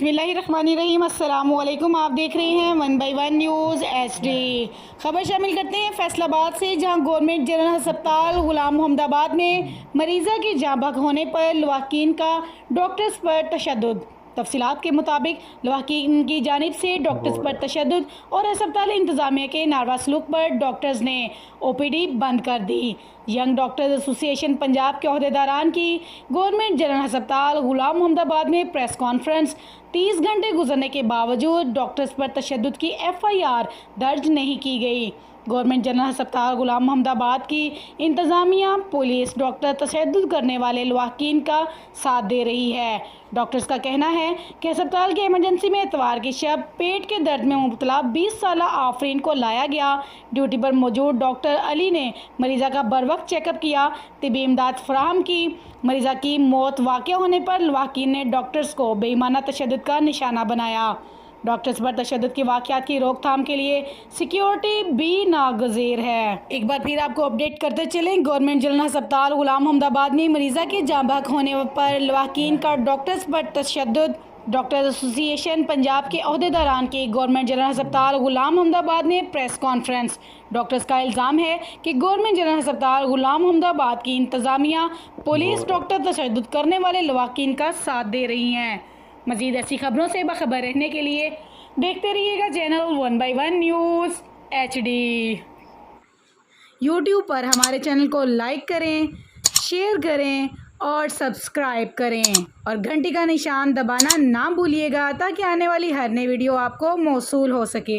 बिस्मिल्लाहिर्रहमानिर्रहीम। अस्सलामुअलैकुम। आप देख रहे हैं 1/1 न्यूज़ HD। खबर शामिल करते हैं फैसलाबाद से, जहां गवर्नमेंट जनरल अस्पताल गुलाम मोहम्मदाबाद में मरीज़ा की जाँ बहक होने पर लवाकिन का डॉक्टर्स पर तशद्दुद। तफसीलात के मुताबिक लवाकिन की जानिब से डॉक्टर्स पर तशद्दुद और अस्पताल इंतज़ामिया के नारवा सलूक पर डॉक्टर्स ने OPD बंद कर दी। यंग डॉक्टर्स एसोसिएशन पंजाब के अहदेदारान की गवर्नमेंट जनरल अस्पताल गुलाम मोहम्मदाबाद में प्रेस कॉन्फ्रेंस। 30 घंटे गुजरने के बावजूद डॉक्टर्स पर तशद्दुद की FIR दर्ज नहीं की गई। गवर्नमेंट जनरल अस्पताल गुलाम मोहम्मदाबाद की इंतज़ामिया, पुलिस डॉक्टर तशद्दुद करने वाले लवाकिन का साथ दे रही है। डॉक्टर्स का कहना है कि अस्पताल की इमरजेंसी में इतवार की शब पेट के दर्द में मुब्तला 20 साला आफरीन को लाया गया। ड्यूटी पर मौजूद डॉक्टर अली ने मरीज़ा का बरवक्त चेकअप किया, तिबी इमदाद फराहम की। मरीज़ा की मौत वाक़या होने पर लवाकिन ने डॉक्टर्स को बेईमाना तशद्दुद का निशाना बनाया। डॉक्टर्स पर तशद्दुद के वाक़यात की रोकथाम के लिए सिक्योरिटी भी नागज़ीर है। एक बार फिर आपको अपडेट करते चलें, गवर्नमेंट जनरल अस्पताल गुलाम मोहम्मदाबाद में मरीज़ा के जाँ बहक होने पर लवाकिन का डॉक्टर्स पर तशद्दुद। डॉक्टर्स एसोसिएशन पंजाब के अहदेदारान की गवर्नमेंट जनरल अस्पताल गुलाम मोहम्मदाबाद में प्रेस कॉन्फ्रेंस। डॉक्टर्स का इल्ज़ाम है कि गवर्नमेंट जनरल अस्पताल गुलाम मोहम्मदाबाद की इंतज़ामिया, पुलिस डॉक्टर तशद्दुद करने वाले लवाकिन का साथ दे रही हैं। मज़ीद ऐसी खबरों से बाखबर रहने के लिए देखते रहिएगा चैनल 1/1 न्यूज़ HD। यूट्यूब पर हमारे चैनल को लाइक करें, शेयर करें और सब्सक्राइब करें और घंटी का निशान दबाना ना भूलिएगा, ताकि आने वाली हर नई वीडियो आपको मौसूल हो सके।